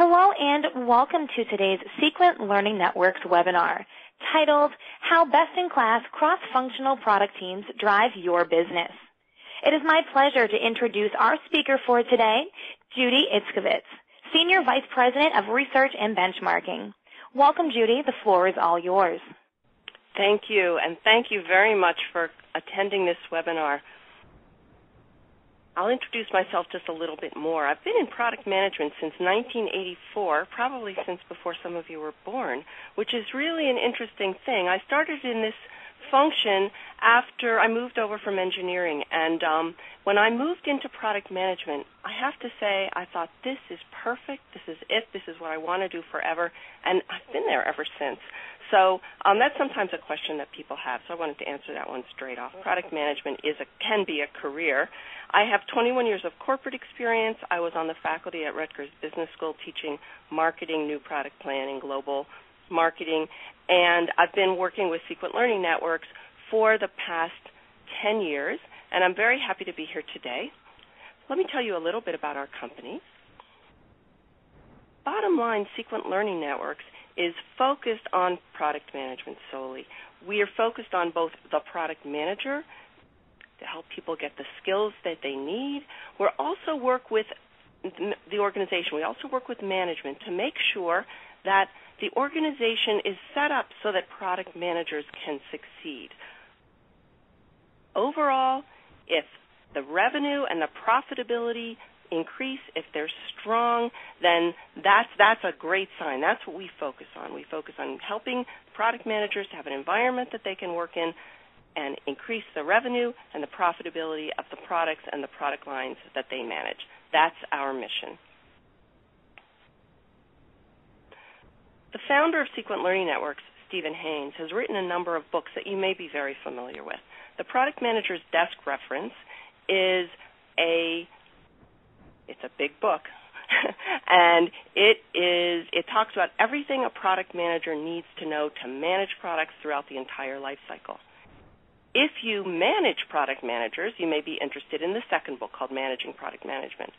Hello and welcome to today's Sequent Learning Networks webinar titled How Best-in-Class Cross-Functional Product Teams Drive Your Business. It is my pleasure to introduce our speaker for today, Judy Itzkovitz, Senior Vice President of Research and Benchmarking. Welcome, Judy. The floor is all yours. Thank you, and thank you very much for attending this webinar. I'll introduce myself just a little bit more. I've been in product management since 1984, probably since before some of you were born, which is really an interesting thing. I started in this function after I moved over from engineering, and when I moved into product management, I have to say I thought this is perfect, this is it, this is what I want to do forever, and I've been there ever since. So that's sometimes a question that people have, so I wanted to answer that one straight off. Product management can be a career. I have 21 years of corporate experience. I was on the faculty at Rutgers Business School teaching marketing, new product planning, global marketing, and I've been working with Sequent Learning Networks for the past 10 years, and I'm very happy to be here today. Let me tell you a little bit about our company. Bottom line, Sequent Learning Networks is focused on product management solely. We are focused on both the product manager to help people get the skills that they need. We also work with the organization. We also work with management to make sure that the organization is set up so that product managers can succeed. Overall, if the revenue and the profitability increase, if they're strong, then that's a great sign. That's what we focus on. We focus on helping product managers to have an environment that they can work in and increase the revenue and the profitability of the products and the product lines that they manage. That's our mission. The founder of Sequent Learning Networks, Haines, has written a number of books that you may be very familiar with. The Product Manager's Desk Reference is it's a big book, and it talks about everything a product manager needs to know to manage products throughout the entire life cycle. If you manage product managers, you may be interested in the second book called Managing Product Management.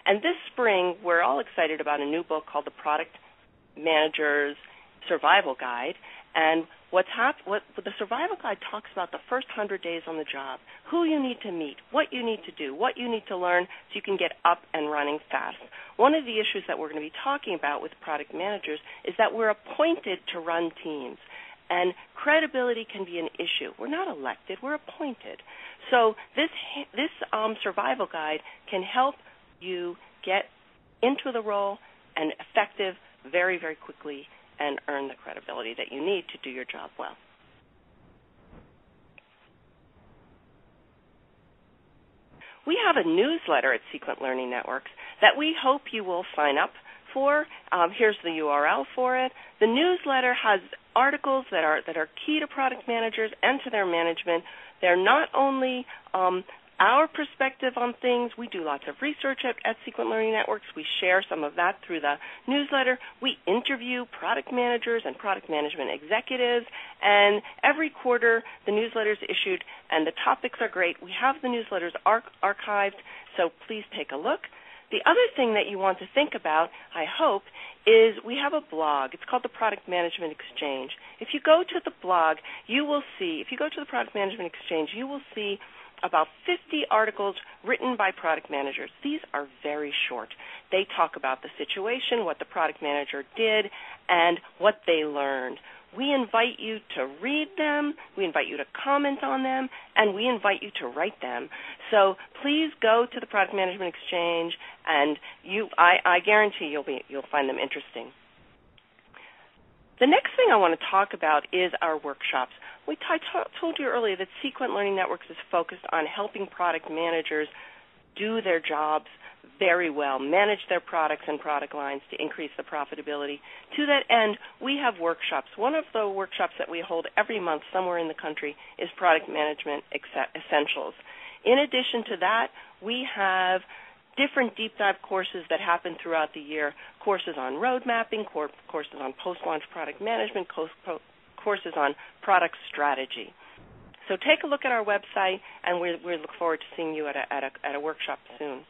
And this spring, we're all excited about a new book called The Product Manager's Survival Guide. And what the Survival Guide talks about the first 100 days on the job, who you need to meet, what you need to do, what you need to learn so you can get up and running fast. One of the issues that we're going to be talking about with product managers is that we're appointed to run teams. And credibility can be an issue. We're not elected, we're appointed. So this survival guide can help you get into the role and effective very, very quickly and earn the credibility that you need to do your job well. We have a newsletter at Sequent Learning Networks that we hope you will sign up for. Here's the URL for it. The newsletter has articles that are key to product managers and to their management. They're not only our perspective on things. We do lots of research at Sequent Learning Networks. We share some of that through the newsletter. We interview product managers and product management executives, and every quarter the newsletter is issued, and the topics are great. We have the newsletters archived, so please take a look. The other thing that you want to think about, I hope, is we have a blog. It's called the Product Management Exchange. If you go to the blog, you will see, if you go to the Product Management Exchange, you will see about 50 articles written by product managers. These are very short. They talk about the situation, what the product manager did, and what they learned. We invite you to read them, we invite you to comment on them, and we invite you to write them. So please go to the Product Management Exchange, and I guarantee you'll find them interesting. The next thing I want to talk about is our workshops. I told you earlier that Sequent Learning Networks is focused on helping product managers do their jobs very well, manage their products and product lines to increase the profitability. To that end, we have workshops. One of the workshops that we hold every month somewhere in the country is Product Management Essentials. In addition to that, we have different deep dive courses that happen throughout the year, courses on road mapping, courses on post-launch product management, courses on product strategy. So take a look at our website, and we look forward to seeing you at a workshop soon.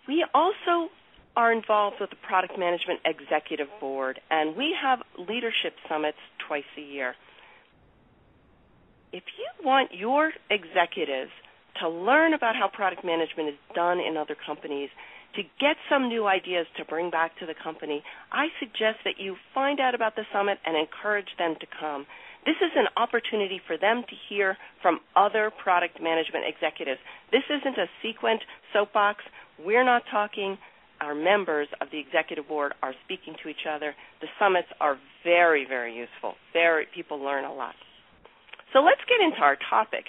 We also are involved with the Product Management Executive Board, and we have leadership summits twice a year. If you want your executives to learn about how product management is done in other companies, to get some new ideas to bring back to the company, I suggest that you find out about the summit and encourage them to come. This is an opportunity for them to hear from other product management executives. This isn't a Sequent soapbox. We're not talking. Our members of the executive board are speaking to each other. The summits are very, very useful. People learn a lot. So let's get into our topic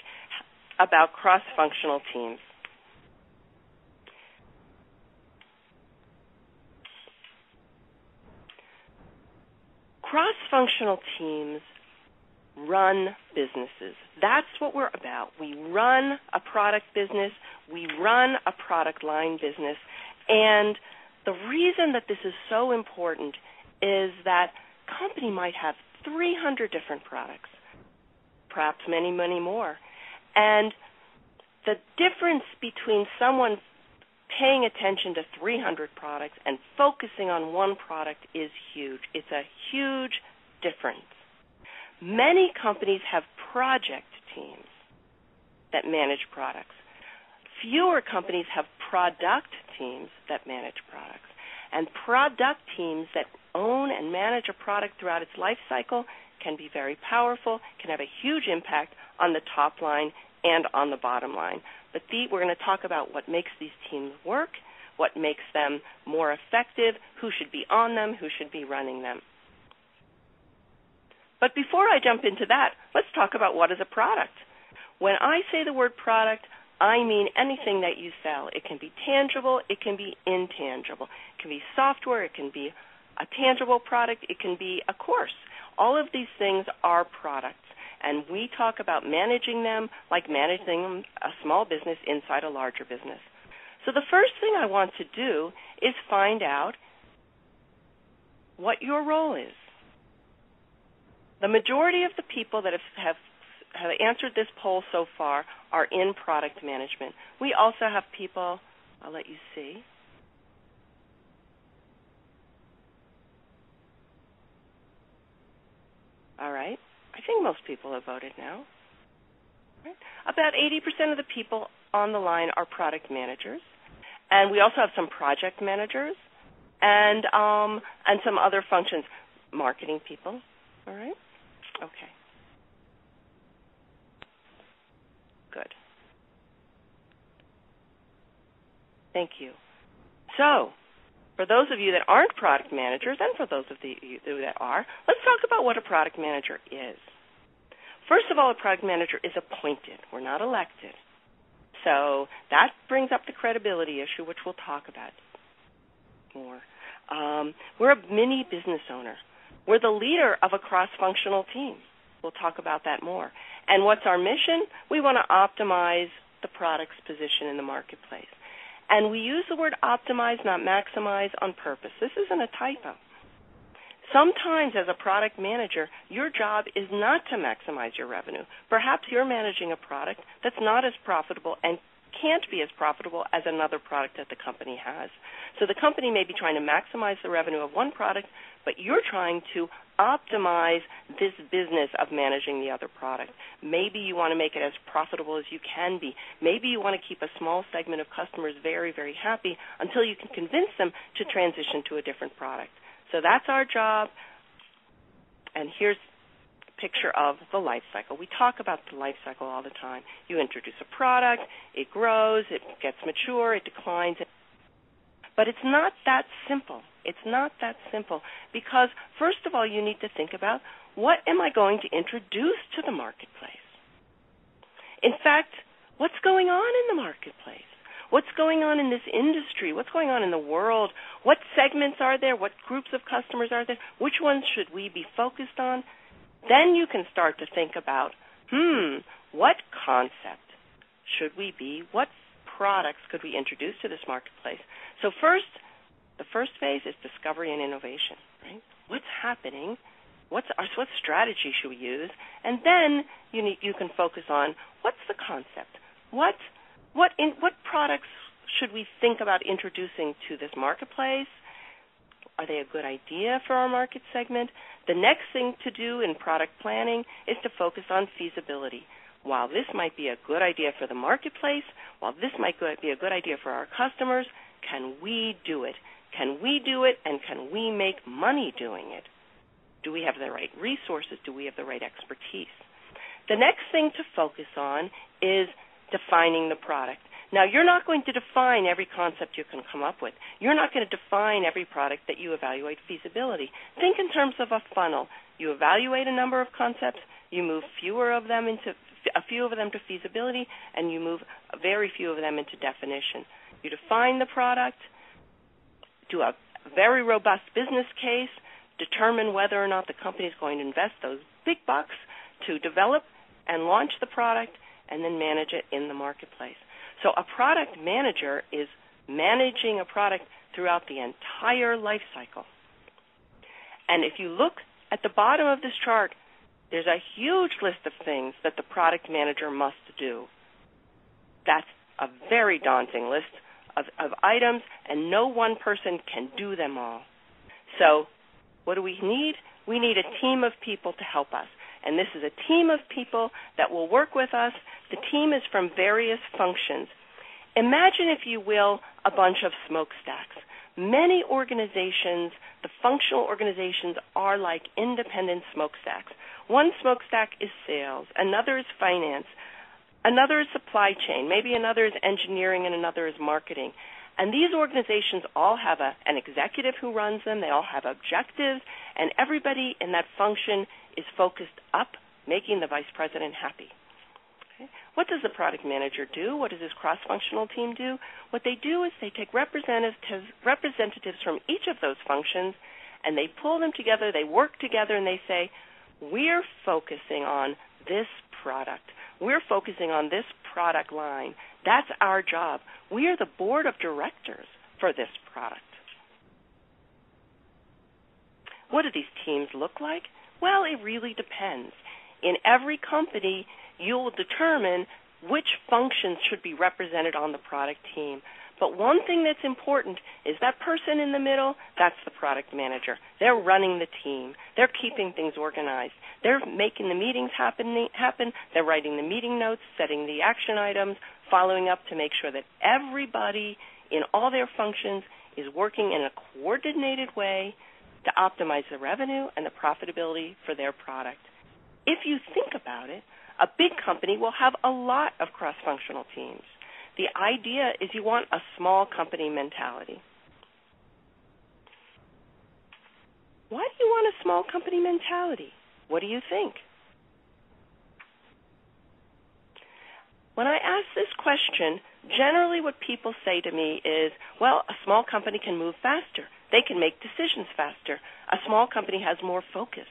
about cross-functional teams. Cross-functional teams run businesses. That's what we're about. We run a product business. We run a product line business. And the reason that this is so important is that a company might have 300 different products, perhaps many, many more. And the difference between someone paying attention to 300 products and focusing on one product is huge. It's a huge difference. Many companies have project teams that manage products. Fewer companies have product teams that manage products. And product teams that own and manage a product throughout its life cycle can be very powerful, can have a huge impact on the top line and on the bottom line. But we're going to talk about what makes these teams work, what makes them more effective, who should be on them, who should be running them. But before I jump into that, let's talk about what is a product. When I say the word product, I mean anything that you sell. It can be tangible, it can be intangible. It can be software, it can be a tangible product, it can be a course. All of these things are products. And we talk about managing them like managing a small business inside a larger business. So the first thing I want to do is find out what your role is. The majority of the people that have answered this poll so far are in product management. We also have people, I'll let you see. All right. I think most people have voted now. Right. About 80% of the people on the line are product managers, and we also have some project managers and some other functions, marketing people. All right. Okay. Good. Thank you. So, for those of you that aren't product managers, and for those of you that are, let's talk about what a product manager is. First of all, a product manager is appointed. We're not elected. So that brings up the credibility issue, which we'll talk about more. We're a mini business owner. We're the leader of a cross-functional team. We'll talk about that more. And what's our mission? We want to optimize the product's position in the marketplace. And we use the word optimize, not maximize, on purpose. This isn't a typo. Sometimes as a product manager, your job is not to maximize your revenue. Perhaps you're managing a product that's not as profitable and can't be as profitable as another product that the company has. So the company may be trying to maximize the revenue of one product, but you're trying to optimize this business of managing the other product. Maybe you want to make it as profitable as you can be. Maybe you want to keep a small segment of customers very, very happy until you can convince them to transition to a different product. So that's our job. And here's a picture of the life cycle. We talk about the life cycle all the time. You introduce a product, it grows, it gets mature, it declines. But it's not that simple. It's not that simple because, first of all, you need to think about what am I going to introduce to the marketplace? In fact, what's going on in the marketplace? What's going on in this industry? What's going on in the world? What segments are there? What groups of customers are there? Which ones should we be focused on? Then you can start to think about, what concept should we be? What products could we introduce to this marketplace? So first, the first phase is discovery and innovation, right? What's happening? What strategy should we use? And then you can focus on what's the concept? What products should we think about introducing to this marketplace? Are they a good idea for our market segment? The next thing to do in product planning is to focus on feasibility. While this might be a good idea for the marketplace, while this might be a good idea for our customers, can we do it? Can we do it, and can we make money doing it? Do we have the right resources? Do we have the right expertise? The next thing to focus on is defining the product. Now, you're not going to define every concept you can come up with. You're not going to define every product that you evaluate feasibility. Think in terms of a funnel. You evaluate a number of concepts, you move a few of them to feasibility, and you move very few of them into definition. You define the product, do a very robust business case, determine whether or not the company is going to invest those big bucks to develop and launch the product, and then manage it in the marketplace. So a product manager is managing a product throughout the entire life cycle. And if you look at the bottom of this chart, there's a huge list of things that the product manager must do. That's a very daunting list of items, and no one person can do them all. So what do we need? We need a team of people to help us. And this is a team of people that will work with us. The team is from various functions. Imagine, if you will, a bunch of smokestacks. Many organizations, the functional organizations, are like independent smokestacks. One smokestack is sales, another is finance, another is supply chain, maybe another is engineering, and another is marketing. And these organizations all have an executive who runs them. They all have objectives, and everybody in that function is focused up, making the vice president happy. Okay? What does the product manager do? What does this cross-functional team do? What they do is they take representatives from each of those functions, and they pull them together, they work together, and they say, we're focusing on this product. We're focusing on this product line. That's our job. We are the board of directors for this product. What do these teams look like? Well, it really depends. In every company, you'll determine which functions should be represented on the product team. But one thing that's important is that person in the middle, that's the product manager. They're running the team. They're keeping things organized. They're making the meetings happen. They're writing the meeting notes, setting the action items, following up to make sure that everybody in all their functions is working in a coordinated way to optimize the revenue and the profitability for their product. If you think about it, a big company will have a lot of cross-functional teams. The idea is you want a small company mentality. Why do you want a small company mentality? What do you think? When I ask this question, generally what people say to me is, well, a small company can move faster. They can make decisions faster. A small company has more focus.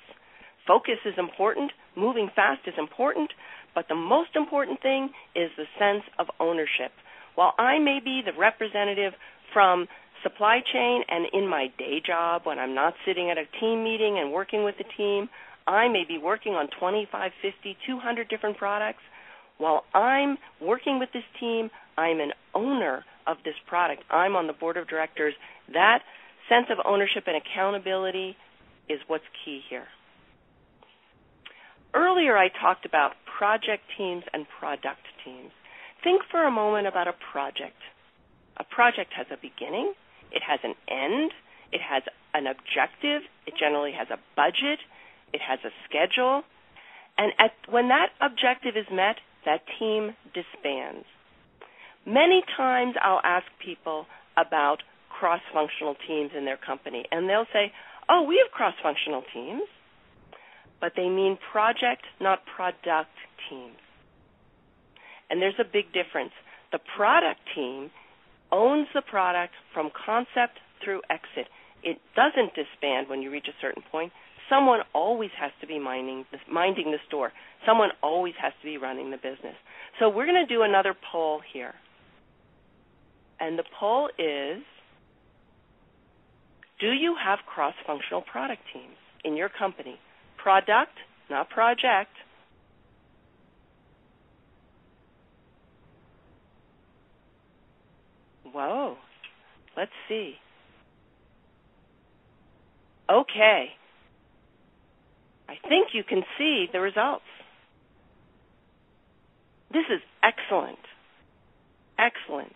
Focus is important. Moving fast is important. But the most important thing is the sense of ownership. While I may be the representative from supply chain, and in my day job when I'm not sitting at a team meeting and working with the team, I may be working on 25, 50, 200 different products. While I'm working with this team, I'm an owner of this product. I'm on the board of directors. That sense of ownership and accountability is what's key here. Earlier I talked about project teams and product teams. Think for a moment about a project. A project has a beginning, it has an end, it has an objective, it generally has a budget, it has a schedule, and when that objective is met, that team disbands. Many times I'll ask people about cross-functional teams in their company, and they'll say, oh, we have cross-functional teams, but they mean project, not product teams. And there's a big difference. The product team owns the product from concept through exit. It doesn't disband when you reach a certain point. Someone always has to be minding the store. Someone always has to be running the business. So we're going to do another poll here. And the poll is, do you have cross-functional product teams in your company? Product, not project. Let's see. Okay. I think you can see the results. This is excellent. Excellent.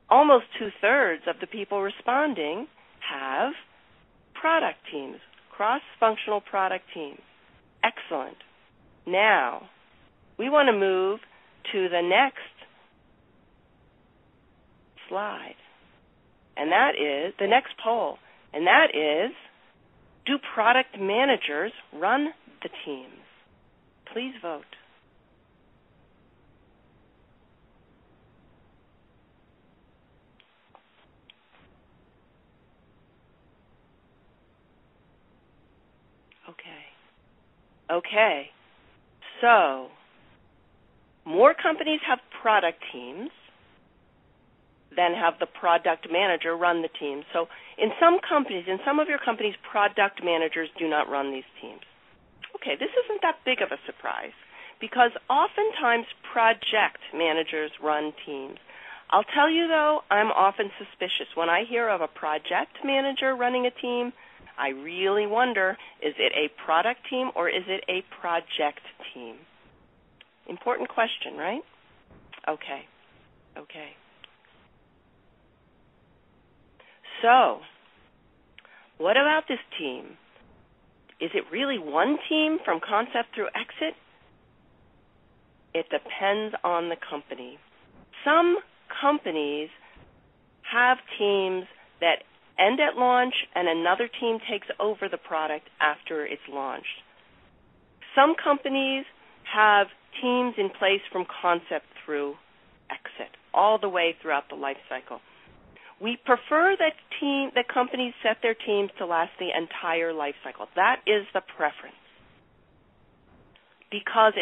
Almost 2/3 of the people responding have product teams, cross-functional product teams. Excellent. Now, we want to move to the next slide, and that is the next poll, and that is, do product managers run the teams? Please vote. Okay. So, more companies have product teams than have the product manager run the team. So in some companies, in some of your companies, product managers do not run these teams. Okay, this isn't that big of a surprise because oftentimes project managers run teams. I'll tell you, though, I'm often suspicious. When I hear of a project manager running a team, I really wonder, is it a product team or is it a project team? Important question, right? Okay. So, what about this team? Is it really one team from concept through exit? It depends on the company. Some companies have teams that end at launch and another team takes over the product after it's launched. Some companies have teams in place from concept through exit, all the way throughout the life cycle. We prefer that companies set their teams to last the entire life cycle. That is the preference. Because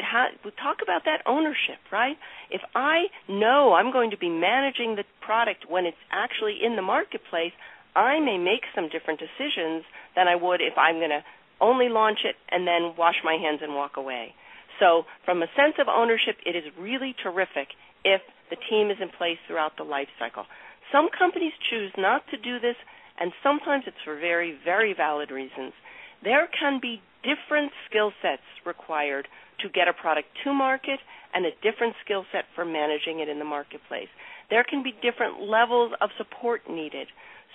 we talk about that ownership, right? If I know I'm going to be managing the product when it's actually in the marketplace, I may make some different decisions than I would if I'm going to only launch it and then wash my hands and walk away. So from a sense of ownership, it is really terrific if the team is in place throughout the life cycle. Some companies choose not to do this, and sometimes it's for very, very valid reasons. There can be different skill sets required to get a product to market and a different skill set for managing it in the marketplace. There can be different levels of support needed.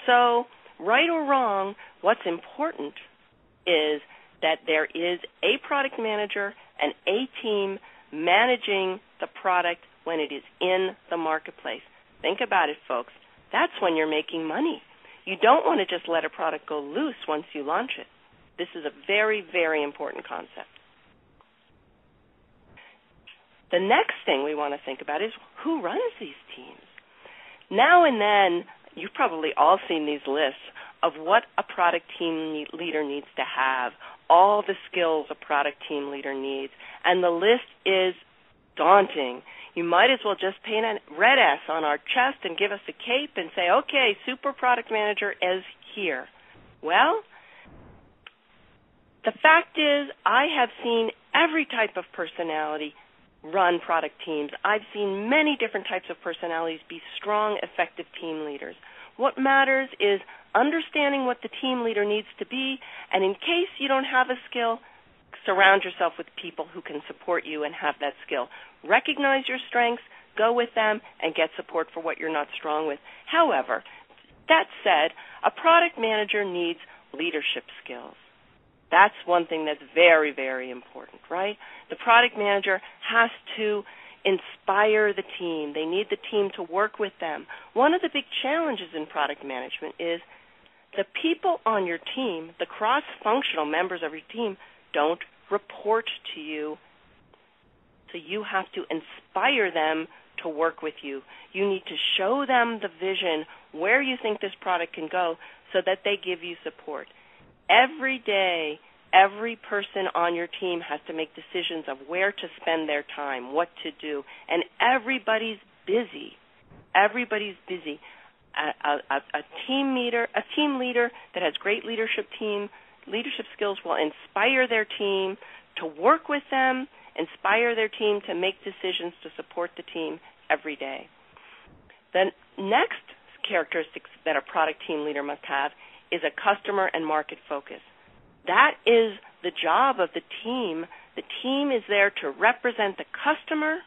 So, right or wrong, what's important is that there is a product manager and a team managing the product when it is in the marketplace. Think about it, folks. That's when you're making money. You don't want to just let a product go loose once you launch it. This is a very, very important concept. The next thing we want to think about is who runs these teams. Now and then, you've probably all seen these lists of what a product team leader needs to have, all the skills a product team leader needs, and the list is daunting. You might as well just paint a red S on our chest and give us a cape and say, okay, super product manager is here. Well, the fact is I have seen every type of personality run product teams. I've seen many different types of personalities be strong, effective team leaders. What matters is understanding what the team leader needs to be, and in case you don't have a skill, surround yourself with people who can support you and have that skill. Recognize your strengths, go with them, and get support for what you're not strong with. However, that said, a product manager needs leadership skills. That's one thing that's very, very important, right? The product manager has to inspire the team. They need the team to work with them. One of the big challenges in product management is the people on your team, the cross-functional members of your team, don't report to you. So you have to inspire them to work with you. You need to show them the vision, where you think this product can go, so that they give you support. Every day, every person on your team has to make decisions of where to spend their time, what to do, and everybody's busy. Everybody's busy. A team leader that has great leadership skills will inspire their team to work with them, inspire their team to make decisions to support the team every day. The next characteristics that a product team leader must have is a customer and market focus. That is the job of the team. The team is there to represent the customer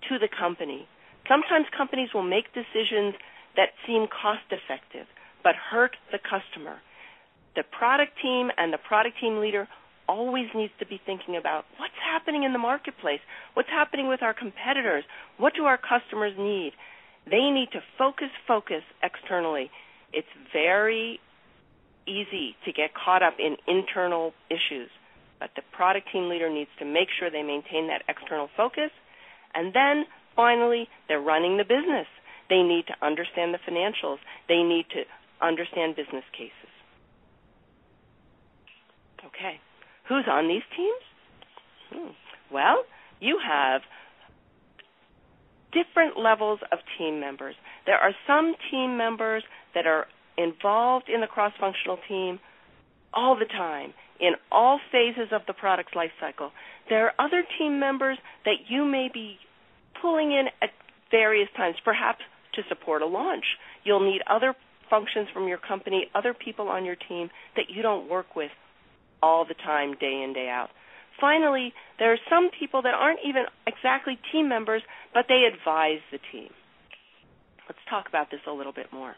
to the company. Sometimes companies will make decisions that seem cost-effective but hurt the customer. The product team and the product team leader always needs to be thinking about what's happening in the marketplace, what's happening with our competitors, what do our customers need. They need to focus externally. It's very easy to get caught up in internal issues, but the product team leader needs to make sure they maintain that external focus. And then, finally, they're running the business. They need to understand the financials. They need to understand business cases. Okay. Who's on these teams? Well, you have different levels of team members. There are some team members that are involved in the cross-functional team all the time, in all phases of the product's life cycle. There are other team members that you may be pulling in at various times, perhaps to support a launch. You'll need other functions from your company, other people on your team that you don't work with all the time, day in, day out. Finally, there are some people that aren't even exactly team members, but they advise the team. Let's talk about this a little bit more.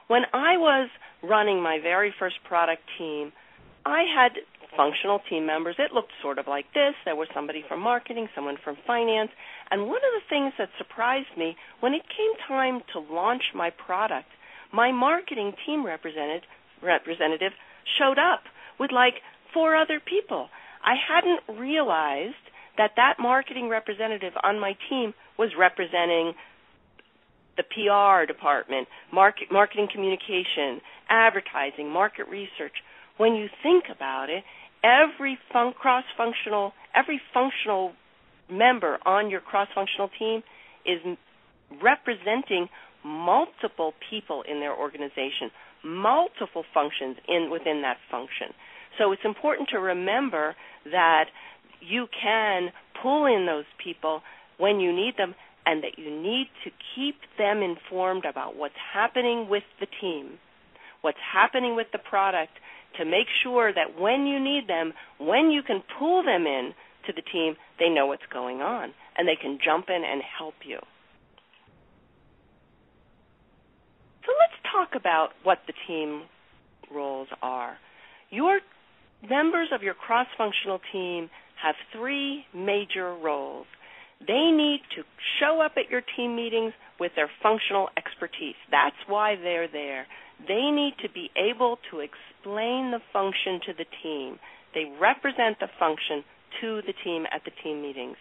When I was running my very first product team, I had functional team members. It looked sort of like this. There was somebody from marketing, someone from finance, and one of the things that surprised me, when it came time to launch my product, my marketing team representative showed up with like 4 other people. I hadn't realized that marketing representative on my team was representing the PR department, marketing communication, advertising, market research. When you think about it, every functional member on your cross-functional team is representing multiple people in their organization, multiple functions within that function. So it's important to remember that you can pull in those people when you need them, and that you need to keep them informed about what's happening with the team, what's happening with the product, to make sure that when you need them, when you can pull them in to the team, they know what's going on, and they can jump in and help you. So let's talk about what the team roles are. Your members of your cross-functional team have 3 major roles. They need to show up at your team meetings with their functional expertise. That's why they're there. They need to be able to explain the function to the team. They represent the function to the team at the team meetings.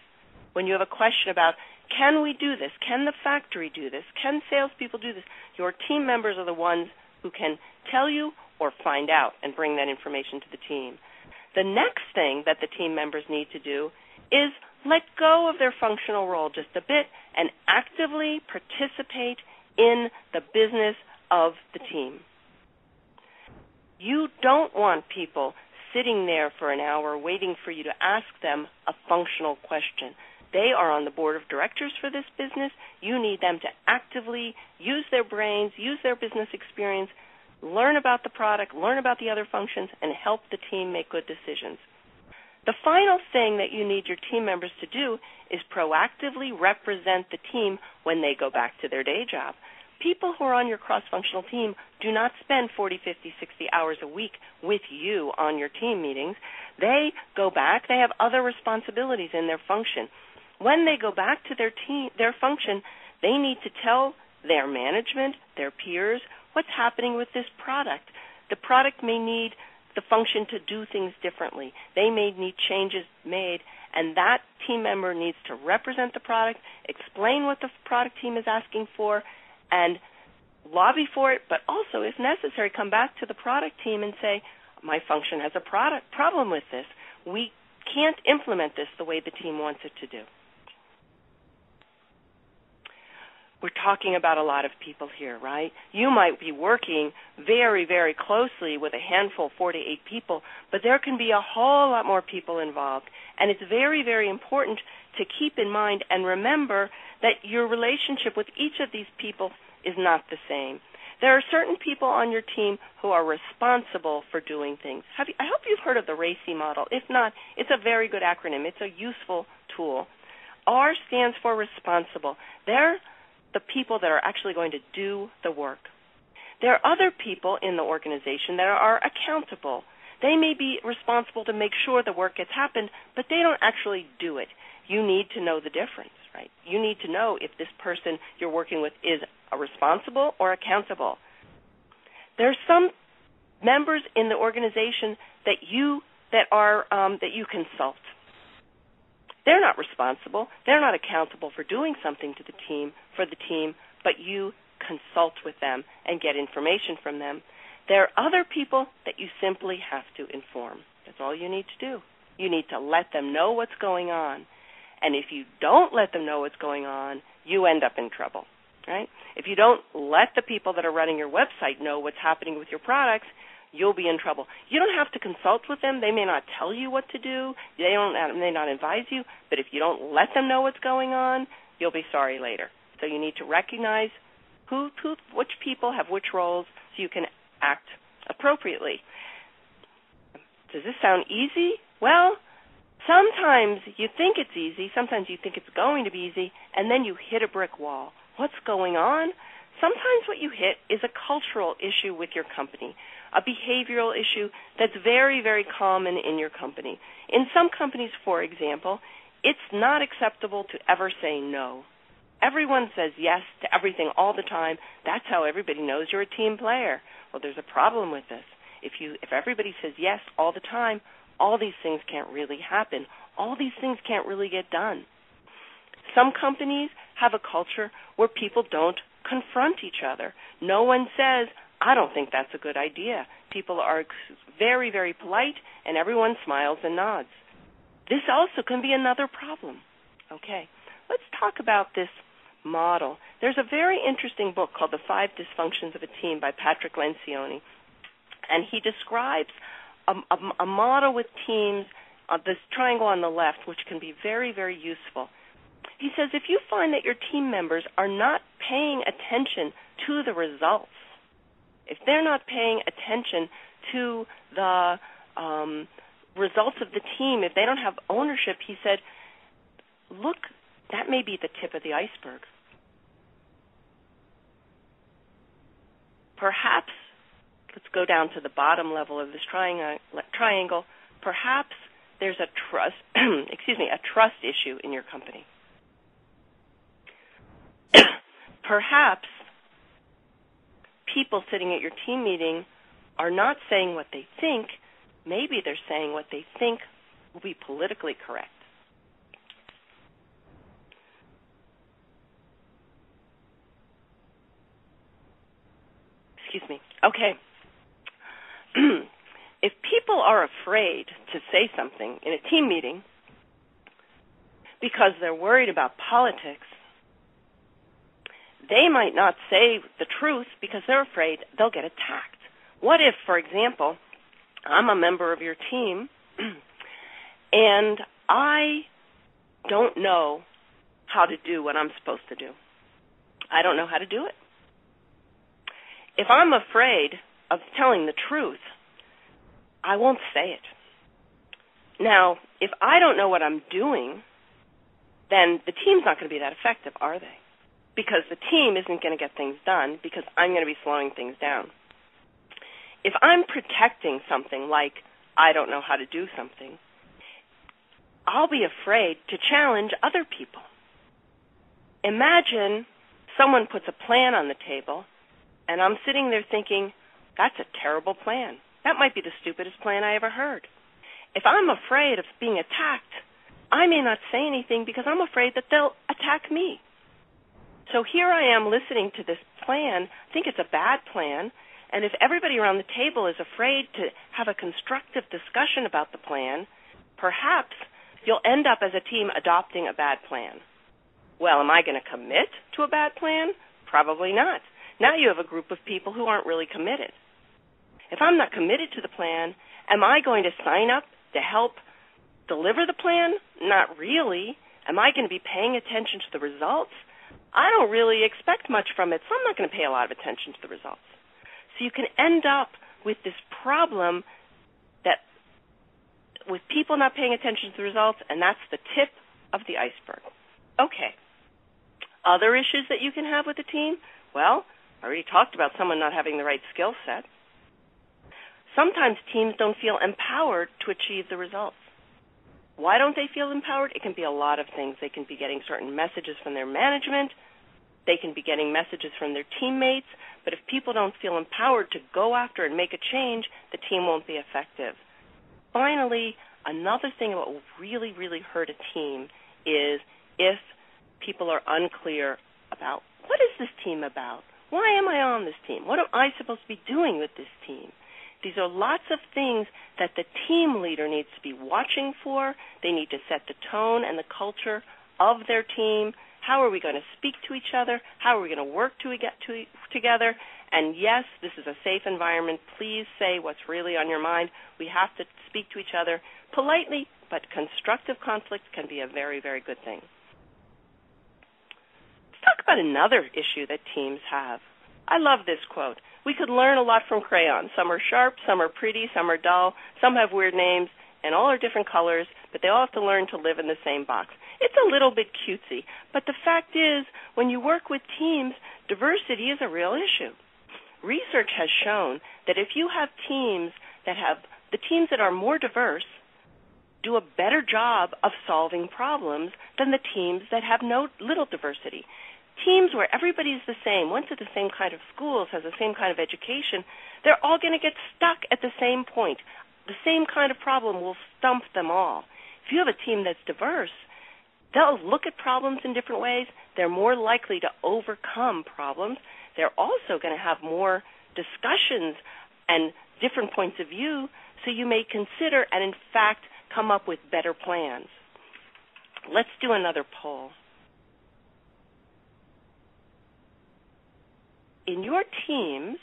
When you have a question about, can we do this? Can the factory do this? Can salespeople do this? Your team members are the ones who can tell you or find out and bring that information to the team. The next thing that the team members need to do is let go of their functional role just a bit and actively participate in the business of the team. You don't want people sitting there for an hour waiting for you to ask them a functional question. They are on the board of directors for this business. You need them to actively use their brains, use their business experience, learn about the product, learn about the other functions, and help the team make good decisions. The final thing that you need your team members to do is proactively represent the team when they go back to their day job. People who are on your cross-functional team do not spend 40, 50, 60 hours a week with you on your team meetings. They go back. They have other responsibilities in their function. When they go back to their function, they need to tell their management, their peers, what's happening with this product. The product may need the function to do things differently. They may need changes made, and that team member needs to represent the product, explain what the product team is asking for, and lobby for it, but also, if necessary, come back to the product team and say, my function has a problem with this. We can't implement this the way the team wants it to do. we're talking about a lot of people here, right? You might be working very, very closely with a handful, 4 to 8 people, but there can be a whole lot more people involved. And it's very, very important to keep in mind and remember that your relationship with each of these people is not the same. There are certain people on your team who are responsible for doing things. I hope you've heard of the RACI model. If not, it's a very good acronym. It's a useful tool. R stands for responsible. They're the people that are actually going to do the work. There are other people in the organization that are accountable. They may be responsible to make sure the work gets happened, but they don't actually do it. You need to know the difference, right? You need to know if this person you're working with is responsible or accountable. There are some members in the organization that you consult. They're not responsible. They're not accountable for doing something to the team, for the team, but you consult with them and get information from them. There are other people that you simply have to inform. That's all you need to do. You need to let them know what's going on. And if you don't let them know what's going on, you end up in trouble, right? If you don't let the people that are running your website know what's happening with your products, you'll be in trouble. You don't have to consult with them. They may not tell you what to do. They may not advise you. But if you don't let them know what's going on, you'll be sorry later. So you need to recognize which people have which roles so you can act appropriately. Does this sound easy? Well, sometimes you think it's easy. Sometimes you think it's going to be easy, and then you hit a brick wall. What's going on? Sometimes what you hit is a cultural issue with your company, a behavioral issue that's very, very common in your company. In some companies, for example, it's not acceptable to ever say no. Everyone says yes to everything all the time. That's how everybody knows you're a team player. Well, there's a problem with this. If everybody says yes all the time, all these things can't really happen. All these things can't really get done. Some companies have a culture where people don't confront each other. No one says, I don't think that's a good idea. People are very, very polite, and everyone smiles and nods. This also can be another problem. Okay, let's talk about this model. There's a very interesting book called The 5 Dysfunctions of a Team by Patrick Lencioni, and he describes a model with teams, this triangle on the left, which can be very, very useful. He says if you find that your team members are not paying attention to the results, if they're not paying attention to the results of the team, if they don't have ownership, he said, look, that may be the tip of the iceberg. Perhaps, let's go down to the bottom level of this triangle, perhaps there's a trust issue in your company. Perhaps people sitting at your team meeting are not saying what they think. Maybe they're saying what they think will be politically correct. Excuse me. Okay. If people are afraid to say something in a team meeting because they're worried about politics, they might not say the truth because they're afraid they'll get attacked. What if, for example, I'm a member of your team and I don't know how to do what I'm supposed to do? I don't know how to do it. If I'm afraid of telling the truth, I won't say it. Now, if I don't know what I'm doing, then the team's not going to be that effective, are they? Because the team isn't going to get things done because I'm going to be slowing things down. If I'm protecting something like I don't know how to do something, I'll be afraid to challenge other people. Imagine someone puts a plan on the table, and I'm sitting there thinking, that's a terrible plan. That might be the stupidest plan I ever heard. If I'm afraid of being attacked, I may not say anything because I'm afraid that they'll attack me. So here I am listening to this plan. I think it's a bad plan. And if everybody around the table is afraid to have a constructive discussion about the plan, perhaps you'll end up as a team adopting a bad plan. Well, am I going to commit to a bad plan? Probably not. Now you have a group of people who aren't really committed. If I'm not committed to the plan, am I going to sign up to help deliver the plan? Not really. Am I going to be paying attention to the results? I don't really expect much from it, so I'm not going to pay a lot of attention to the results. So you can end up with this problem that with people not paying attention to the results, and that's the tip of the iceberg. Okay. Other issues that you can have with a team? Well, I already talked about someone not having the right skill set. Sometimes teams don't feel empowered to achieve the results. Why don't they feel empowered? It can be a lot of things. They can be getting certain messages from their management. They can be getting messages from their teammates. But if people don't feel empowered to go after and make a change, the team won't be effective. Finally, another thing that will really, really hurt a team is if people are unclear about what is this team about? Why am I on this team? What am I supposed to be doing with this team? These are lots of things that the team leader needs to be watching for. They need to set the tone and the culture of their team. How are we going to speak to each other? How are we going to work together? And yes, this is a safe environment. Please say what's really on your mind. We have to speak to each other politely, but constructive conflict can be a very, very good thing. Let's talk about another issue that teams have. I love this quote. We could learn a lot from crayons. Some are sharp, some are pretty, some are dull, some have weird names, and all are different colors, but they all have to learn to live in the same box. It's a little bit cutesy, but the fact is, when you work with teams, diversity is a real issue. Research has shown that if you have teams that are more diverse do a better job of solving problems than the teams that have little diversity. Teams where everybody's the same, went to the same kind of schools, has the same kind of education, they're all going to get stuck at the same point. The same kind of problem will stump them all. If you have a team that's diverse, they'll look at problems in different ways. They're more likely to overcome problems. They're also going to have more discussions and different points of view, so you may consider and, in fact, come up with better plans. Let's do another poll. In your teams,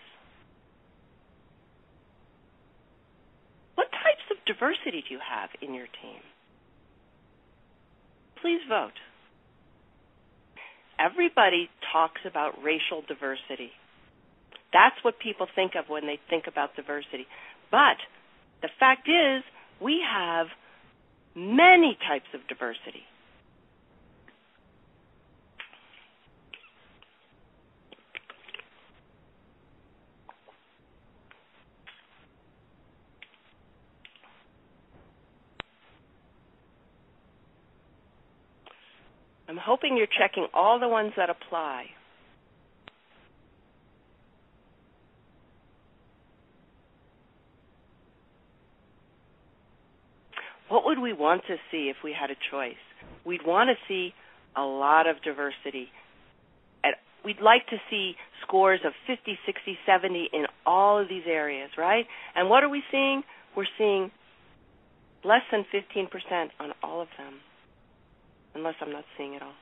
what types of diversity do you have in your team? Please vote. Everybody talks about racial diversity. That's what people think of when they think about diversity. But the fact is, we have many types of diversity. I'm hoping you're checking all the ones that apply. What would we want to see if we had a choice? We'd want to see a lot of diversity. We'd like to see scores of 50, 60, 70 in all of these areas, right? And what are we seeing? We're seeing less than 15% on all of them. Unless I'm not seeing it all.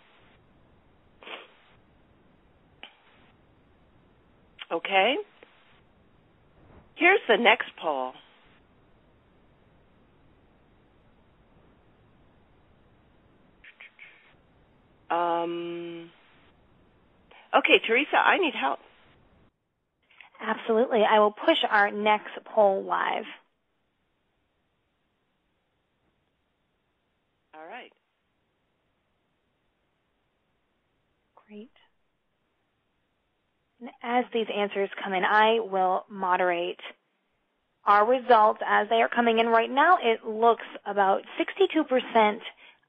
Okay? Here's the next poll. Okay, Teresa, I need help. Absolutely. I will push our next poll live. All right. Great. And as these answers come in, I will moderate our results as they are coming in right now. It looks about 62%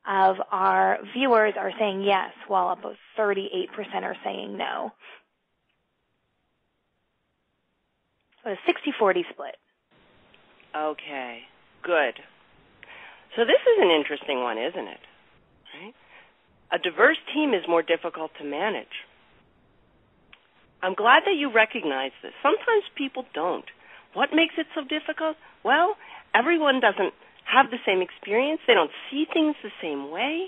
of our viewers are saying yes, while about 38% are saying no. So a 60-40 split. Okay, good. So this is an interesting one, isn't it? Right? A diverse team is more difficult to manage. I'm glad that you recognize this. Sometimes people don't. What makes it so difficult? Well, everyone doesn't have the same experience. They don't see things the same way.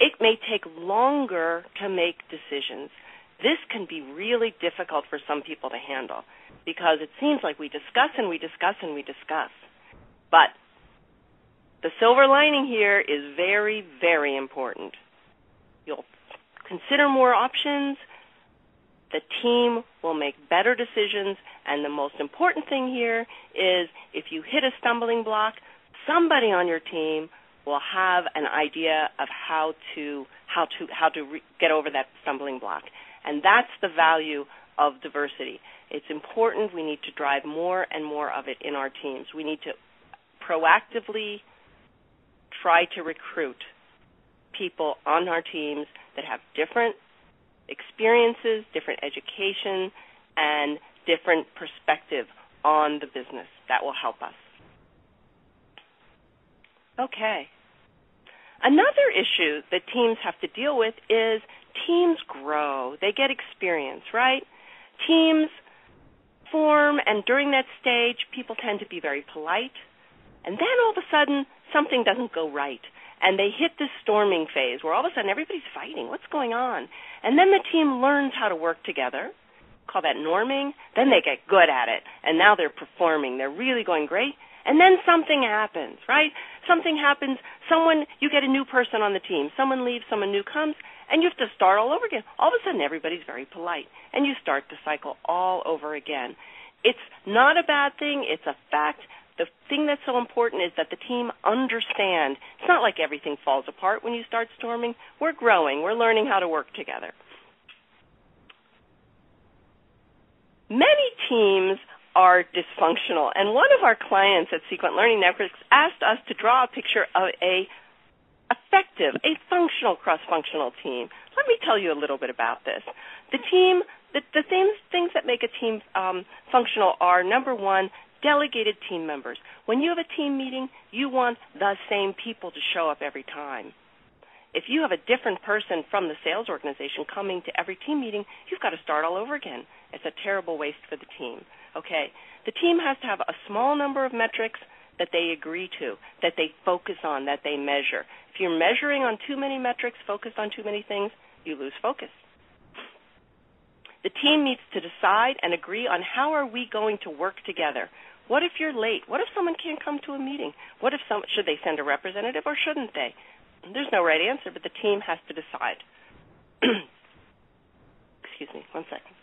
it may take longer to make decisions. This can be really difficult for some people to handle because it seems like we discuss and we discuss and we discuss. But the silver lining here is very, very important. You'll consider more options. The team will make better decisions. And the most important thing here is if you hit a stumbling block, somebody on your team will have an idea of how to get over that stumbling block. And that's the value of diversity. It's important. We need to drive more and more of it in our teams. We need to proactively try to recruit people on our teams that have different experiences, different education, and different perspective on the business. That will help us. Okay. Another issue that teams have to deal with is teams grow. They get experience, right? Teams form, and during that stage, people tend to be very polite. And then all of a sudden, something doesn't go right. And they hit this storming phase where all of a sudden everybody's fighting. What's going on? And then the team learns how to work together. Call that norming. Then they get good at it. And now they're performing. They're really going great. And then something happens, right? Something happens. You get a new person on the team. Someone leaves, someone new comes, and you have to start all over again. All of a sudden, everybody's very polite, and you start the cycle all over again. It's not a bad thing. It's a fact. The thing that's so important is that the team understand. It's not like everything falls apart when you start storming. We're growing. We're learning how to work together. Many teams are dysfunctional, and one of our clients at Sequent Learning Networks asked us to draw a picture of a functional cross-functional team. Let me tell you a little bit about this. The things that make a team functional are, number one, delegated team members. When you have a team meeting, you want the same people to show up every time. If you have a different person from the sales organization coming to every team meeting, you've got to start all over again. It's a terrible waste for the team. Okay, the team has to have a small number of metrics that they agree to, that they focus on, that they measure. If you're measuring on too many metrics, focused on too many things, you lose focus. The team needs to decide and agree on how are we going to work together. What if you're late? What if someone can't come to a meeting? Should they send a representative or shouldn't they? There's no right answer, but the team has to decide. Excuse me, one second.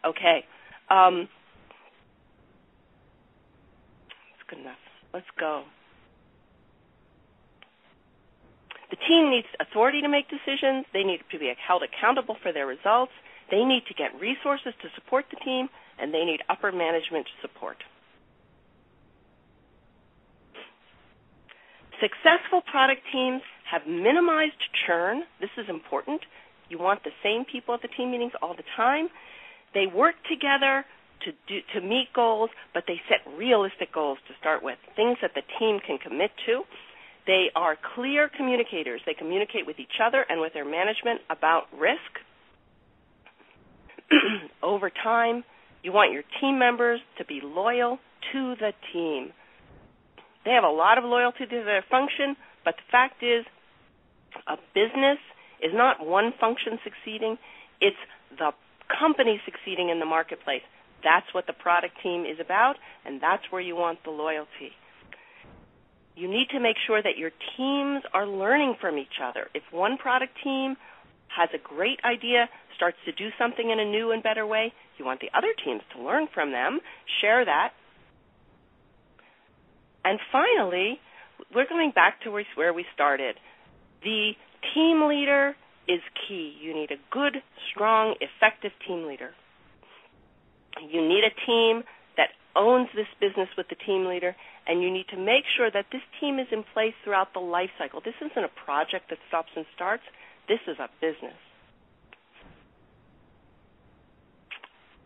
Okay. That's good enough. Let's go. The team needs authority to make decisions. They need to be held accountable for their results. They need to get resources to support the team, and they need upper management support. Successful product teams have minimized churn. This is important. You want the same people at the team meetings all the time. They work together to meet goals, but they set realistic goals to start with, things that the team can commit to. They are clear communicators. They communicate with each other and with their management about risk. Over time, you want your team members to be loyal to the team. They have a lot of loyalty to their function, but the fact is a business is not one function succeeding. It's the company succeeding in the marketplace. That's what the product team is about, and that's where you want the loyalty. You need to make sure that your teams are learning from each other. If one product team has a great idea, starts to do something in a new and better way, you want the other teams to learn from them, share that. And finally, we're going back to where we started. The team leader is key. You need a good, strong, effective team leader. You need a team that owns this business with the team leader, and you need to make sure that this team is in place throughout the life cycle. This isn't a project that stops and starts. This is a business.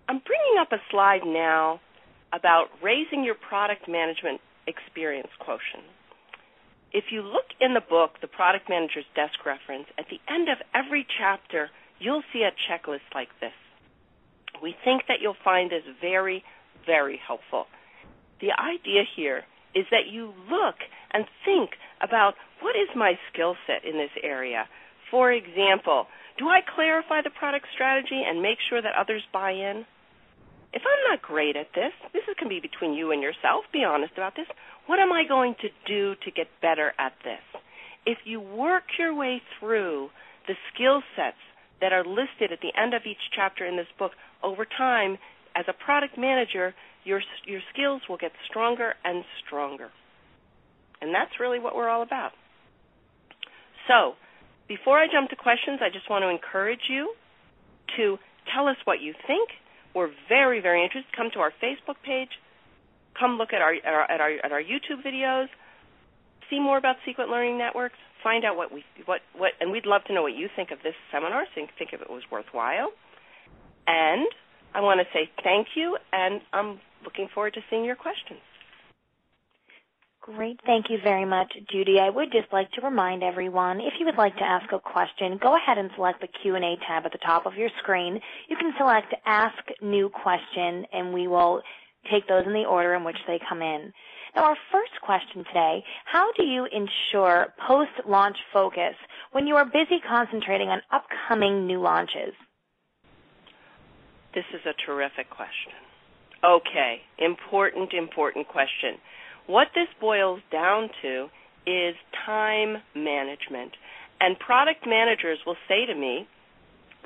I'm bringing up a slide now about raising your product management experience quotient. If you look in the book, The Product Manager's Desk Reference, at the end of every chapter, you'll see a checklist like this. We think that you'll find this very, very helpful. The idea here is that you look and think about what is my skill set in this area. For example, do I clarify the product strategy and make sure that others buy in? If I'm not great at this can be between you and yourself, be honest about this, what am I going to do to get better at this? If you work your way through the skill sets that are listed at the end of each chapter in this book, over time, as a product manager, your skills will get stronger and stronger. And that's really what we're all about. So, before I jump to questions, I just want to encourage you to tell us what you think. We're very, very interested. Come to our Facebook page. Come look at our YouTube videos. See more about Sequent Learning Networks. Find out what and we'd love to know what you think of this seminar. Think if it was worthwhile. And I want to say thank you, and I'm looking forward to seeing your questions. Great. Thank you very much, Judy. I would just like to remind everyone, if you would like to ask a question, go ahead and select the Q&A tab at the top of your screen. You can select Ask New Question, and we will take those in the order in which they come in. Now, our first question today, how do you ensure post-launch focus when you are busy concentrating on upcoming new launches? This is a terrific question. Okay, important question. What this boils down to is time management. And product managers will say to me,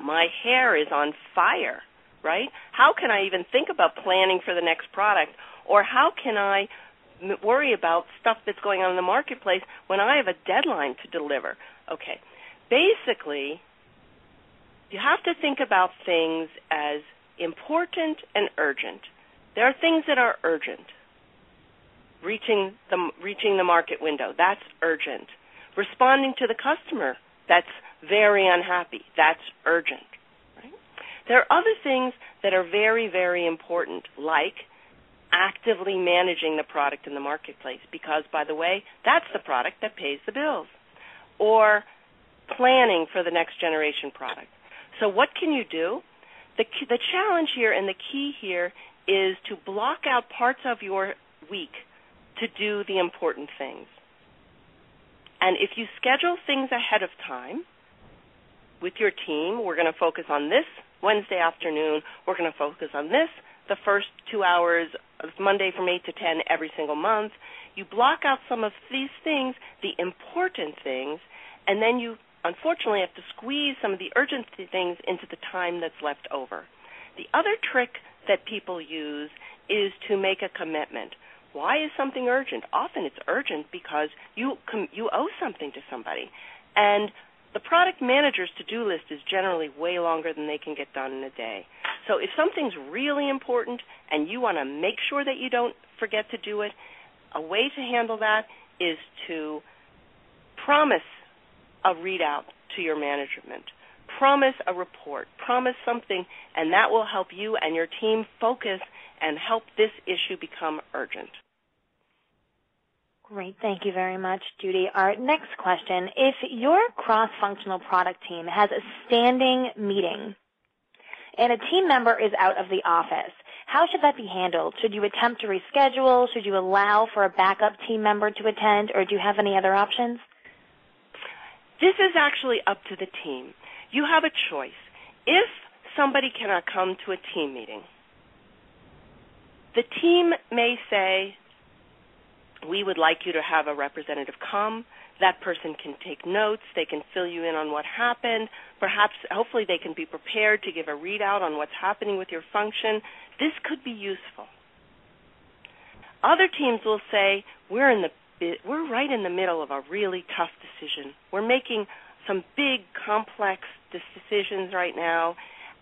my hair is on fire, right? How can I even think about planning for the next product? Or how can I worry about stuff that's going on in the marketplace when I have a deadline to deliver? Okay, basically, you have to think about things as important and urgent. There are things that are urgent. Reaching the market window, that's urgent. Responding to the customer, that's very unhappy, that's urgent. Right? There are other things that are very, very important, like actively managing the product in the marketplace, because, by the way, that's the product that pays the bills. Or planning for the next generation product. So what can you do? The challenge here and the key here is to block out parts of your week to do the important things. And if you schedule things ahead of time with your team, we're going to focus on this Wednesday afternoon, we're going to focus on this the first 2 hours of Monday from 8 to 10 every single month. You block out some of these things, the important things, and then you unfortunately have to squeeze some of the urgent things into the time that's left over. The other trick that people use is to make a commitment. Why is something urgent? Often it's urgent because you owe something to somebody. And the product manager's to-do list is generally way longer than they can get done in a day. So if something's really important and you want to make sure that you don't forget to do it, a way to handle that is to promise a readout to your management. Promise a report. Promise something, and that will help you and your team focus and help this issue become urgent. Great. Thank you very much, Judy. Our next question, if your cross-functional product team has a standing meeting and a team member is out of the office, how should that be handled? Should you attempt to reschedule? Should you allow for a backup team member to attend, or do you have any other options? This is actually up to the team. You have a choice. If somebody cannot come to a team meeting, the team may say, we would like you to have a representative come. That person can take notes. They can fill you in on what happened. Perhaps, hopefully, they can be prepared to give a readout on what's happening with your function. This could be useful. Other teams will say, we're right in the middle of a really tough decision. We're making some big, complex decisions right now,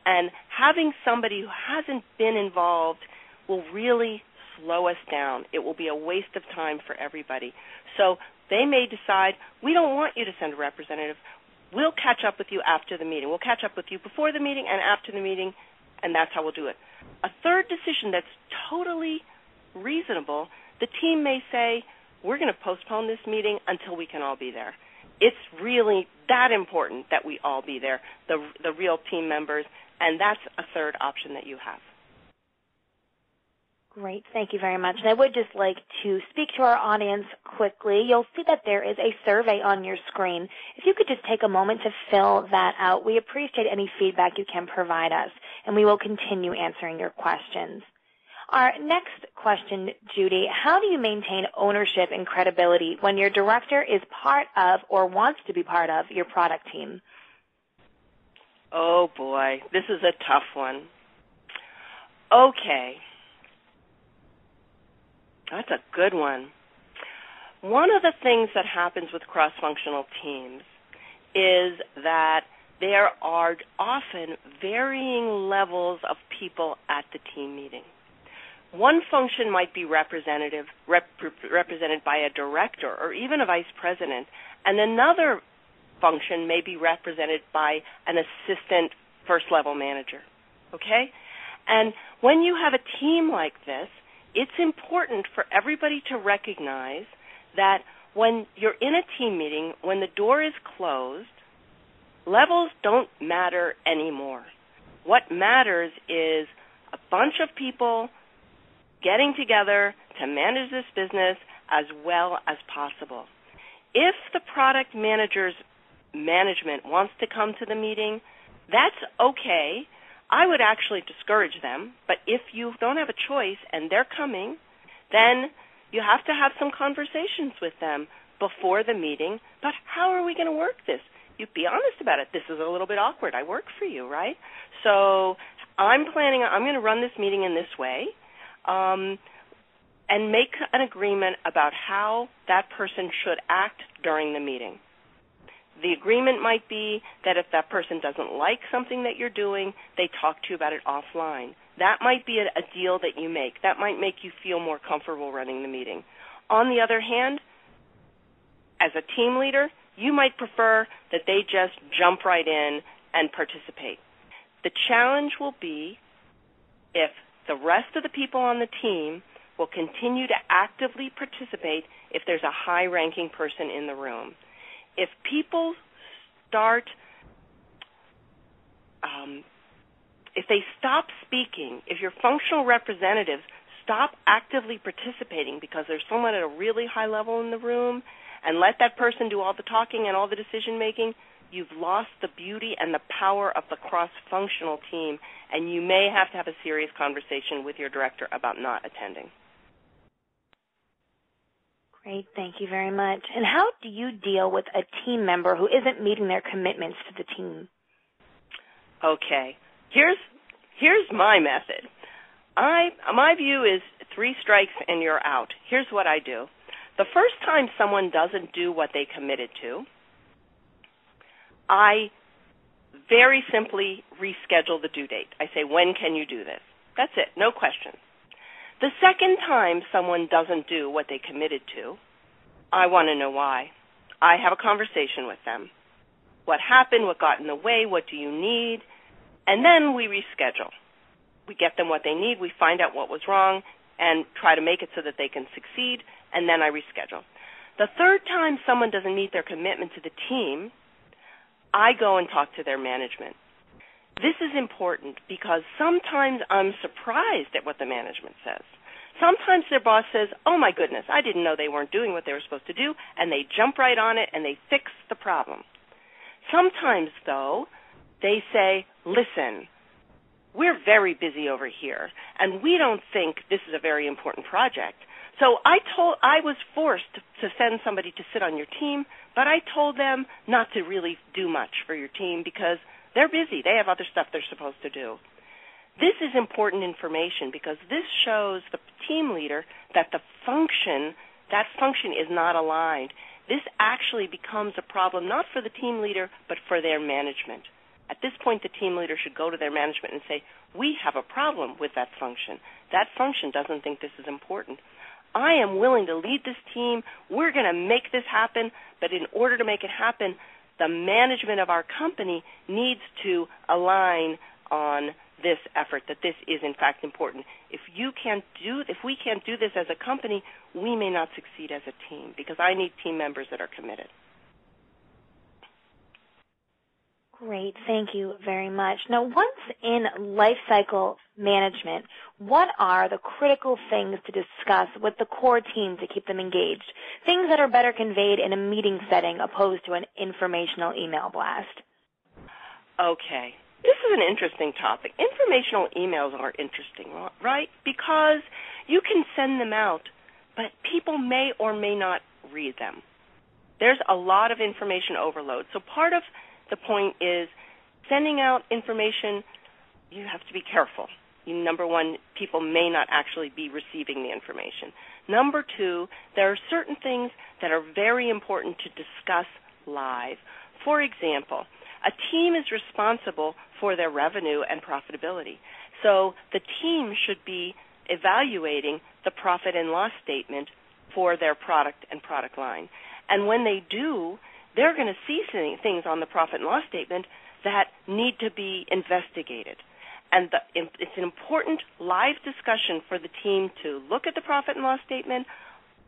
and having somebody who hasn't been involved will really slow us down. It will be a waste of time for everybody. So they may decide, we don't want you to send a representative. We'll catch up with you after the meeting. We'll catch up with you before the meeting and after the meeting, and that's how we'll do it. A third decision that's totally reasonable, the team may say, we're going to postpone this meeting until we can all be there. It's really that important that we all be there, the real team members, and that's a third option that you have. Great. Thank you very much. And I would just like to speak to our audience quickly. You'll see that there is a survey on your screen. If you could just take a moment to fill that out, we appreciate any feedback you can provide us, and we will continue answering your questions. Our next question, Judy, how do you maintain ownership and credibility when your director is part of or wants to be part of your product team? Oh, boy, this is a tough one. Okay. That's a good one. One of the things that happens with cross-functional teams is that there are often varying levels of people at the team meeting. One function might be represented by a director or even a vice president, and another function may be represented by an assistant first-level manager, okay? And when you have a team like this, it's important for everybody to recognize that when you're in a team meeting, when the door is closed, levels don't matter anymore. What matters is a bunch of people getting together to manage this business as well as possible. If the product manager's management wants to come to the meeting, that's okay. I would actually discourage them, but if you don't have a choice and they're coming, then you have to have some conversations with them before the meeting about how are we going to work this. You be honest about it. This is a little bit awkward. I work for you, right? So I'm going to run this meeting in this way, and make an agreement about how that person should act during the meeting. The agreement might be that if that person doesn't like something that you're doing, they talk to you about it offline. That might be a deal that you make. That might make you feel more comfortable running the meeting. On the other hand, as a team leader, you might prefer that they just jump right in and participate. The challenge will be if the rest of the people on the team will continue to actively participate if there's a high-ranking person in the room. If people start, if they stop speaking, if your functional representatives stop actively participating because there's someone at a really high level in the room and let that person do all the talking and all the decision-making, you've lost the beauty and the power of the cross-functional team, and you may have to have a serious conversation with your director about not attending. Great, thank you very much. And how do you deal with a team member who isn't meeting their commitments to the team? Okay, here's my method. My view is 3 strikes and you're out. Here's what I do. The first time someone doesn't do what they committed to, I very simply reschedule the due date. I say, when can you do this? That's it, no questions. The second time someone doesn't do what they committed to, I want to know why. I have a conversation with them. What happened? What got in the way? What do you need? And then we reschedule. We get them what they need. We find out what was wrong and try to make it so that they can succeed, and then I reschedule. The third time someone doesn't meet their commitment to the team, I go and talk to their management. This is important because sometimes I'm surprised at what the management says. Sometimes their boss says, oh my goodness, I didn't know they weren't doing what they were supposed to do, and they jump right on it and they fix the problem. Sometimes, though, they say, listen, we're very busy over here, and we don't think this is a very important project. So I was forced to send somebody to sit on your team, but I told them not to really do much for your team because they're busy. They have other stuff they're supposed to do. This is important information because this shows the team leader that that function is not aligned. This actually becomes a problem not for the team leader but for their management. At this point, the team leader should go to their management and say, we have a problem with that function. That function doesn't think this is important. I am willing to lead this team. We're going to make this happen, but in order to make it happen, the management of our company needs to align on this effort, that this is in fact important. If we can't do this as a company, we may not succeed as a team because I need team members that are committed. Great, thank you very much. Now, once in life cycle management, what are the critical things to discuss with the core team to keep them engaged? Things that are better conveyed in a meeting setting opposed to an informational email blast. Okay. This is an interesting topic. Informational emails are interesting, right? Because you can send them out, but people may or may not read them. There's a lot of information overload. So part of the point is sending out information, you have to be careful. Number one, people may not actually be receiving the information. Number two, there are certain things that are very important to discuss live. For example, a team is responsible for their revenue and profitability. So the team should be evaluating the profit and loss statement for their product and product line. And when they do, they're going to see things on the profit and loss statement that need to be investigated. And it's an important live discussion for the team to look at the profit and loss statement,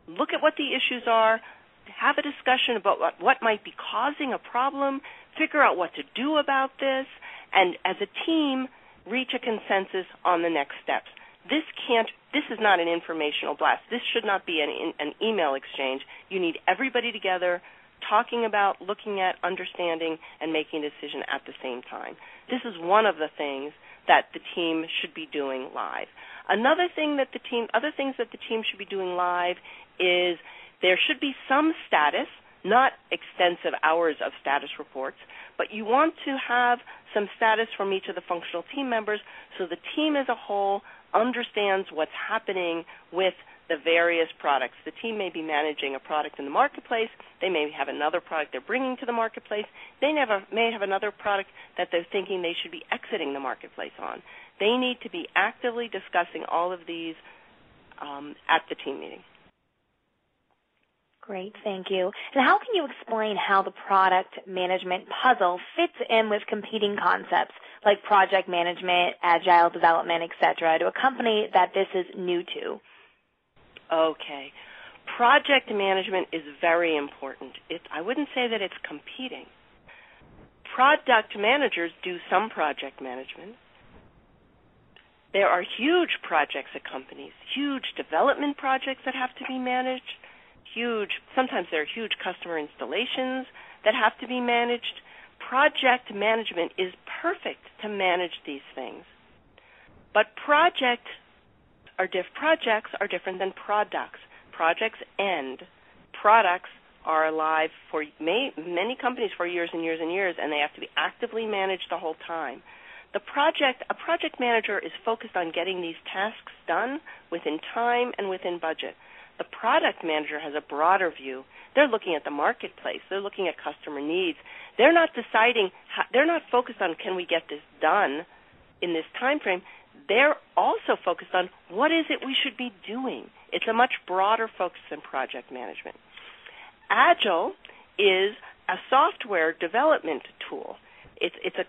look at what the issues are, have a discussion about what might be causing a problem, figure out what to do about this, and as a team, reach a consensus on the next steps. This is not an informational blast. This should not be an email exchange. You need everybody together talking about, looking at, understanding, and making a decision at the same time. This is one of the things that the team should be doing live. Other things that the team should be doing live is there should be some status, not extensive hours of status reports, but you want to have some status from each of the functional team members so the team as a whole understands what's happening with the various products. The team may be managing a product in the marketplace. They may have another product they're bringing to the marketplace. They may have another product that they're thinking they should be exiting the marketplace on. They need to be actively discussing all of these at the team meeting. Great, thank you. And how can you explain how the product management puzzle fits in with competing concepts like project management, agile development, etc., to a company that this is new to? Okay. Project management is very important. I wouldn't say that it's competing. Product managers do some project management. There are huge projects at companies, huge development projects that have to be managed, sometimes there are huge customer installations that have to be managed. Project management is perfect to manage these things. But projects are different than products. Projects end. Products are alive for many companies for years and years and years, and they have to be actively managed the whole time. A project manager is focused on getting these tasks done within time and within budget. The product manager has a broader view. They're looking at the marketplace. They're looking at customer needs. They're not focused on can we get this done in this time frame. They're also focused on what is it we should be doing. It's a much broader focus than project management. Agile is a software development tool. It's a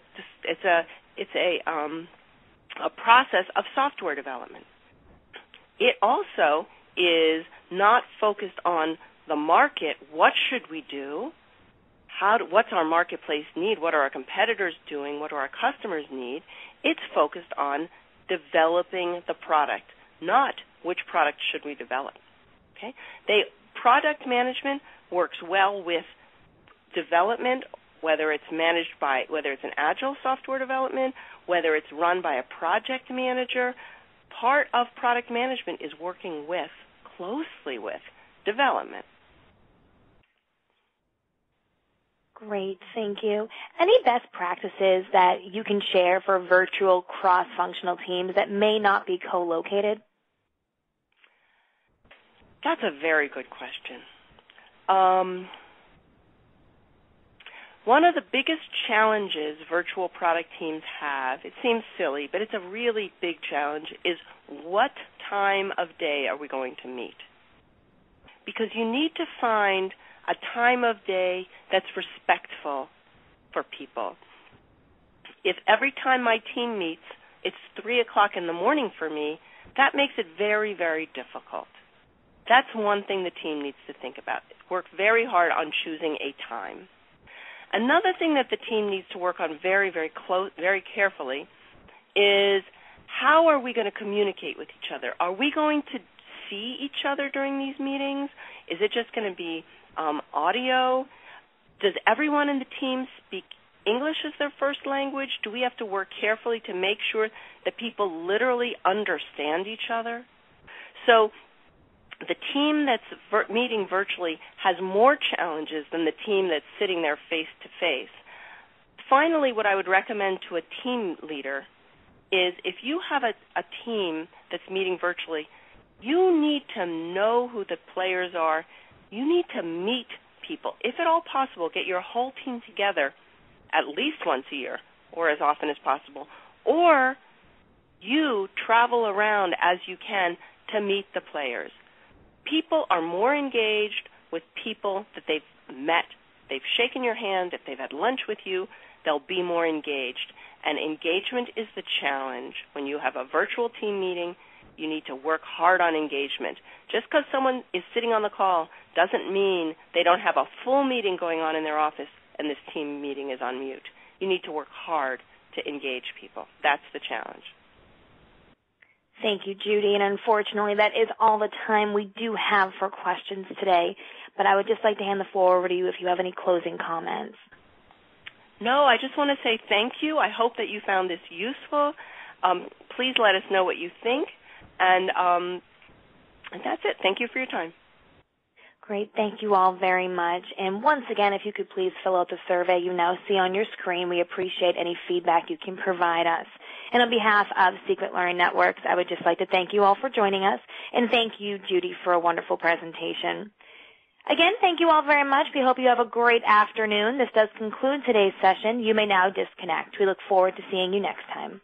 process of software development. It also is not focused on the market. What should we do? What's our marketplace need? What are our competitors doing? What do our customers need? It's focused on developing the product, not which product should we develop. Okay? Product management works well with development, whether it's an agile software development, whether it's run by a project manager. Part of product management is working closely with development. Great, thank you. Any best practices that you can share for virtual cross-functional teams that may not be co-located? That's a very good question. One of the biggest challenges virtual product teams have, it seems silly, but it's a really big challenge, is what time of day are we going to meet? Because you need to find a time of day that's respectful for people. If every time my team meets, it's 3 o'clock in the morning for me, that makes it very, very difficult. That's one thing the team needs to think about. Work very hard on choosing a time. Another thing that the team needs to work on very, very carefully is how are we going to communicate with each other? Are we going to see each other during these meetings? Is it just going to be audio? Does everyone in the team speak English as their first language? Do we have to work carefully to make sure that people literally understand each other? So the team that's meeting virtually has more challenges than the team that's sitting there face-to-face. Finally, what I would recommend to a team leader is if you have a team that's meeting virtually, you need to know who the players are. You need to meet people. If at all possible, get your whole team together at least once a year or as often as possible. Or you travel around as you can to meet the players. People are more engaged with people that they've met. They've shaken your hand. If they've had lunch with you, they'll be more engaged. And engagement is the challenge. When you have a virtual team meeting, you need to work hard on engagement. Just because someone is sitting on the call doesn't mean they don't have a full meeting going on in their office and this team meeting is on mute. You need to work hard to engage people. That's the challenge. Thank you, Judy. And unfortunately, that is all the time we do have for questions today. But I would just like to hand the floor over to you if you have any closing comments. No, I just want to say thank you. I hope that you found this useful. Please let us know what you think. And that's it. Thank you for your time. Great. Thank you all very much. And once again, if you could please fill out the survey you now see on your screen. We appreciate any feedback you can provide us. And on behalf of Secret Learning Networks, I would just like to thank you all for joining us. And thank you, Judy, for a wonderful presentation. Again, thank you all very much. We hope you have a great afternoon. This does conclude today's session. You may now disconnect. We look forward to seeing you next time.